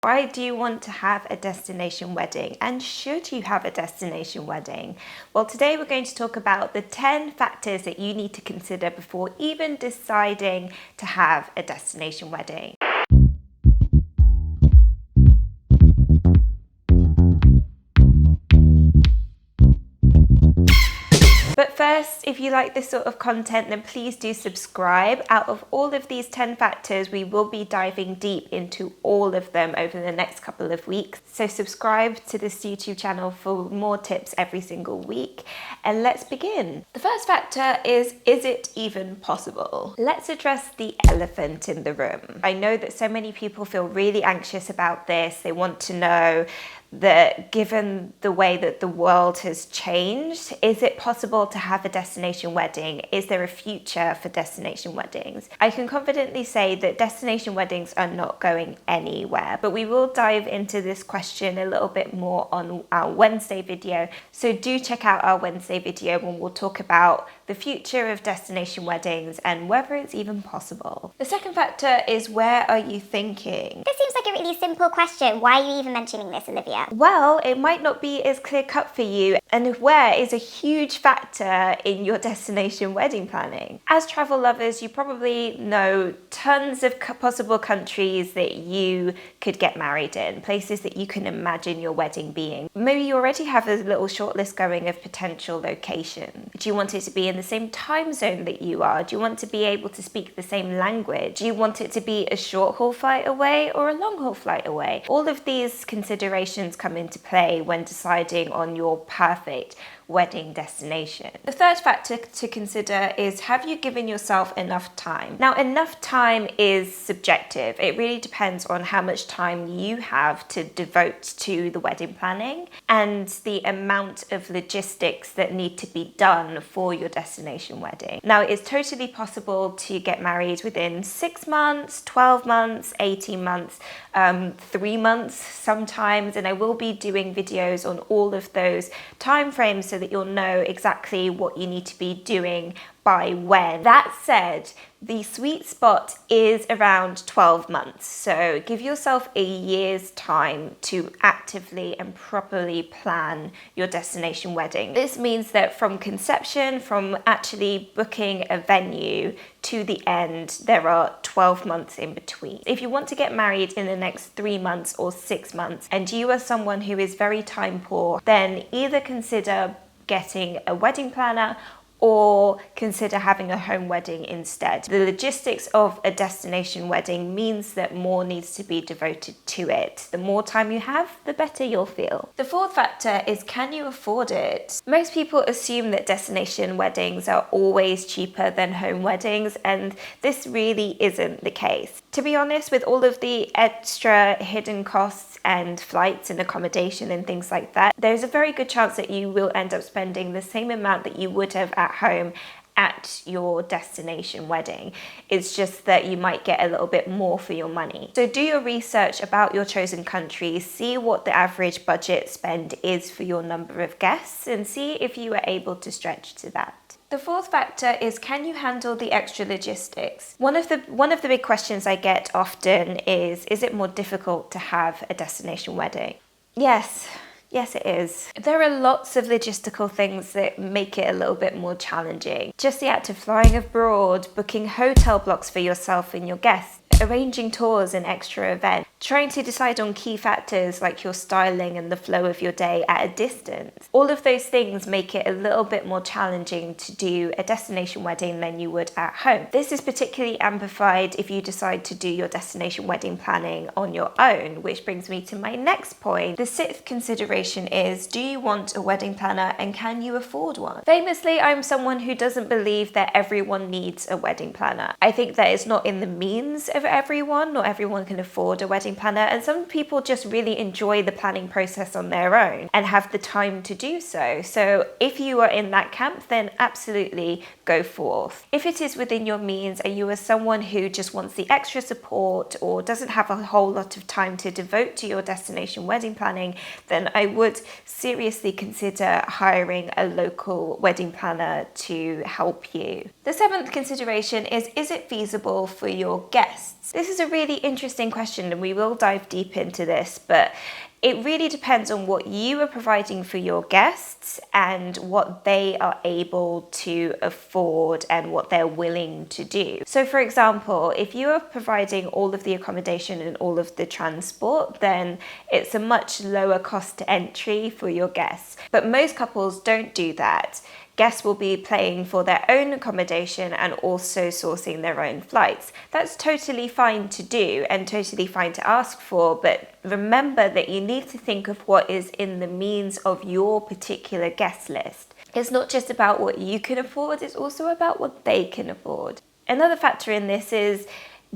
Why do you want to have a destination wedding, and should you have a destination wedding? Well, today we're going to talk about the 10 factors that you need to consider before even deciding to have a destination wedding. But first, if you like this sort of content, then please do subscribe. Out of all of these 10 factors, we will be diving deep into all of them over the next couple of weeks. So subscribe to this YouTube channel for more tips every single week. And let's begin. The first factor is it even possible? Let's address the elephant in the room. I know that so many people feel really anxious about this. They want to know that given the way that the world has changed, is it possible to have a destination wedding? Is there a future for destination weddings? I can confidently say that destination weddings are not going anywhere, but we will dive into this question a little bit more on our Wednesday video. So do check out our Wednesday video when we'll talk about the future of destination weddings and whether it's even possible. The second factor is, where are you thinking? This seems like a really simple question. Why are you even mentioning this, Olivia? Well, it might not be as clear-cut for you, and where is a huge factor in your destination wedding planning. As travel lovers, you probably know tons of possible countries that you could get married in, places that you can imagine your wedding being. Maybe you already have a little shortlist going of potential locations. Do you want it to be in the same time zone that you are? Do you want to be able to speak the same language? Do you want it to be a short haul flight away or a long haul flight away? All of these considerations come into play when deciding on your perfect wedding destination. The third factor to consider is, have you given yourself enough time? Now, enough time is subjective. It really depends on how much time you have to devote to the wedding planning and the amount of logistics that need to be done for your destination wedding. Now, it is totally possible to get married within 6 months, 12 months, 18 months, 3 months sometimes, and I will be doing videos on all of those timeframes so that you'll know exactly what you need to be doing by when. That said, the sweet spot is around 12 months. So give yourself a year's time to actively and properly plan your destination wedding. This means that from conception, from actually booking a venue to the end, there are 12 months in between. If you want to get married in the next 3 months or 6 months, and you are someone who is very time poor, then either consider getting a wedding planner or consider having a home wedding instead. The logistics of a destination wedding means that more needs to be devoted to it. The more time you have, the better you'll feel. The fourth factor is, can you afford it? Most people assume that destination weddings are always cheaper than home weddings, and this really isn't the case. To be honest, with all of the extra hidden costs and flights and accommodation and things like that, there's a very good chance that you will end up spending the same amount that you would have at home at your destination wedding. It's just that you might get a little bit more for your money. So do your research about your chosen country, see what the average budget spend is for your number of guests, and see if you are able to stretch to that. The fourth factor is, can you handle the extra logistics? One of the big questions I get often is it more difficult to have a destination wedding? Yes, it is. There are lots of logistical things that make it a little bit more challenging. Just the act of flying abroad, booking hotel blocks for yourself and your guests, arranging tours and extra events, trying to decide on key factors like your styling and the flow of your day at a distance. All of those things make it a little bit more challenging to do a destination wedding than you would at home. This is particularly amplified if you decide to do your destination wedding planning on your own, which brings me to my next point. The sixth consideration is, do you want a wedding planner and can you afford one? Famously, I'm someone who doesn't believe that everyone needs a wedding planner. I think that it's not in the means of everyone. Not everyone can afford a wedding planner, and some people just really enjoy the planning process on their own and have the time to do so. So if you are in that camp, then absolutely go forth. If it is within your means and you are someone who just wants the extra support or doesn't have a whole lot of time to devote to your destination wedding planning, then I would seriously consider hiring a local wedding planner to help you. The seventh consideration is it feasible for your guests? guests? This is a really interesting question, and we will dive deep into this, but it really depends on what you are providing for your guests and what they are able to afford and what they're willing to do. So for example, if you are providing all of the accommodation and all of the transport, then it's a much lower cost to entry for your guests. But most couples don't do that. Guests will be paying for their own accommodation and also sourcing their own flights. That's totally fine to do and totally fine to ask for, but remember that you need to think of what is in the means of your particular guest list. It's not just about what you can afford, it's also about what they can afford. Another factor in this is,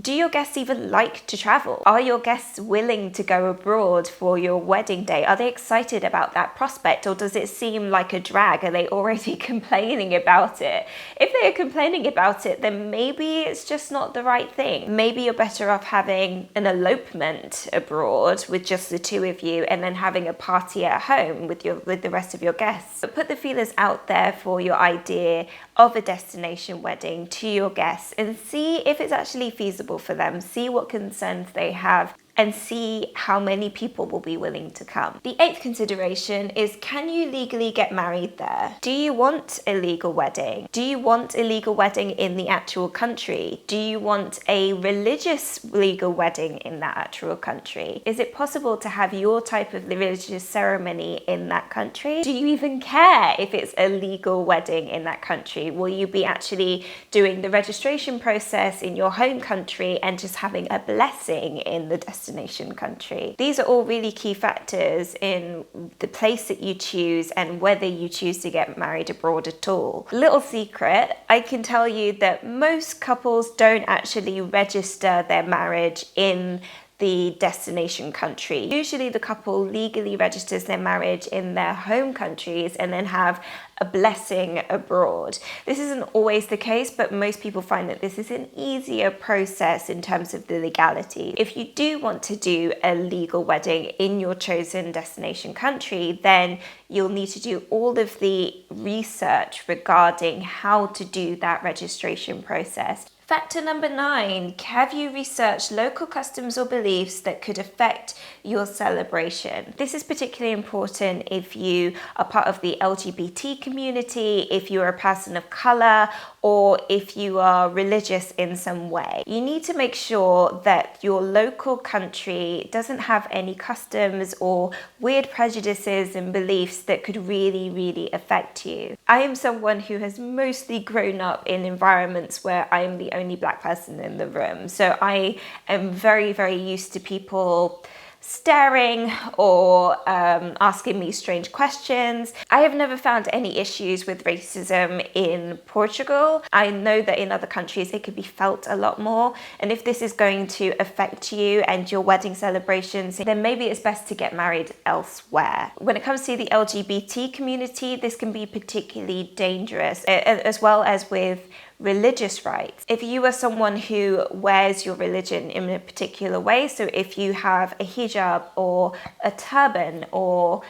do your guests even like to travel? Are your guests willing to go abroad for your wedding day? Are they excited about that prospect, or does it seem like a drag? Are they already complaining about it? If they are complaining about it, then maybe it's just not the right thing. Maybe you're better off having an elopement abroad with just the two of you and then having a party at home with the rest of your guests. But put the feelers out there for your idea of a destination wedding to your guests and see if it's actually feasible for them, see what concerns they have, and see how many people will be willing to come. The 8th consideration is, can you legally get married there? Do you want a legal wedding? Do you want a legal wedding in the actual country? Do you want a religious legal wedding in that actual country? Is it possible to have your type of religious ceremony in that country? Do you even care if it's a legal wedding in that country? Will you be actually doing the registration process in your home country and just having a blessing in the destination country? These are all really key factors in the place that you choose and whether you choose to get married abroad at all. Little secret, I can tell you that most couples don't actually register their marriage in the destination country. Usually the couple legally registers their marriage in their home countries and then have a blessing abroad. This isn't always the case, but most people find that this is an easier process in terms of the legality. If you do want to do a legal wedding in your chosen destination country, then you'll need to do all of the research regarding how to do that registration process. Factor number 9, have you researched local customs or beliefs that could affect your celebration? This is particularly important if you are part of the LGBT community, if you're a person of color, or if you are religious in some way. You need to make sure that your local country doesn't have any customs or weird prejudices and beliefs that could really, really affect you. I am someone who has mostly grown up in environments where I am the only Black person in the room. So I am very, very used to people staring or asking me strange questions. I have never found any issues with racism in Portugal. I know that in other countries it could be felt a lot more. And if this is going to affect you and your wedding celebrations, then maybe it's best to get married elsewhere. When it comes to the LGBT community, this can be particularly dangerous, as well as with religious rights. If you are someone who wears your religion in a particular way, so if you have a hijab or a turban, or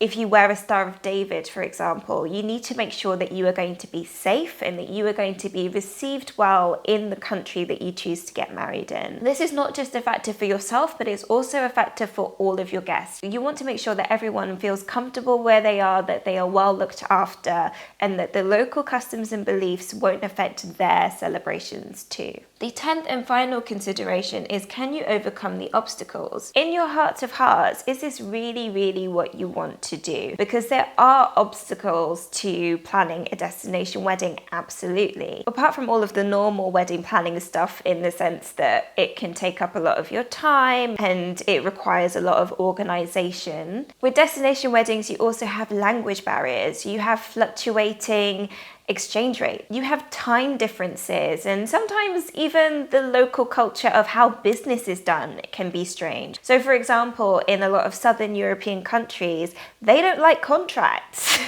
if you wear a Star of David, for example, you need to make sure that you are going to be safe and that you are going to be received well in the country that you choose to get married in. This is not just a factor for yourself, but it's also a factor for all of your guests. You want to make sure that everyone feels comfortable where they are, that they are well looked after, and that the local customs and beliefs won't affect their celebrations too. The 10th and final consideration is, can you overcome the obstacles? In your heart of hearts, is this really, really what you want to do? Because there are obstacles to planning a destination wedding, absolutely. Apart from all of the normal wedding planning stuff, in the sense that it can take up a lot of your time and it requires a lot of organization. With destination weddings, you also have language barriers, you have fluctuating exchange rate, you have time differences, and sometimes even the local culture of how business is done can be strange. So for example, in a lot of Southern European countries, they don't like contracts.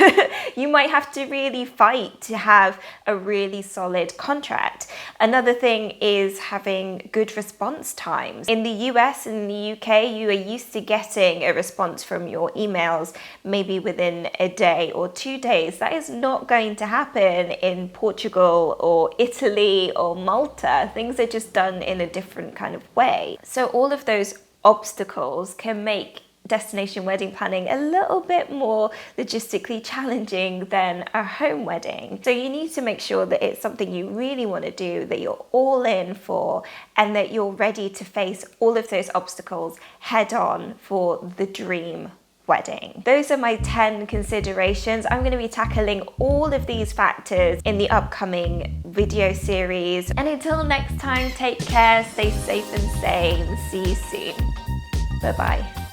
You might have to really fight to have a really solid contract. Another thing is having good response times. In the US and the UK, you are used to getting a response from your emails maybe within a day or 2 days. That is not going to happen happen in Portugal or Italy or Malta. Things are just done in a different kind of way. So all of those obstacles can make destination wedding planning a little bit more logistically challenging than a home wedding. So you need to make sure that it's something you really want to do, that you're all in for, and that you're ready to face all of those obstacles head on for the dream wedding. Those are my 10 considerations. I'm going to be tackling all of these factors in the upcoming video series. And until next time, take care, stay safe and sane. See you soon. Bye-bye.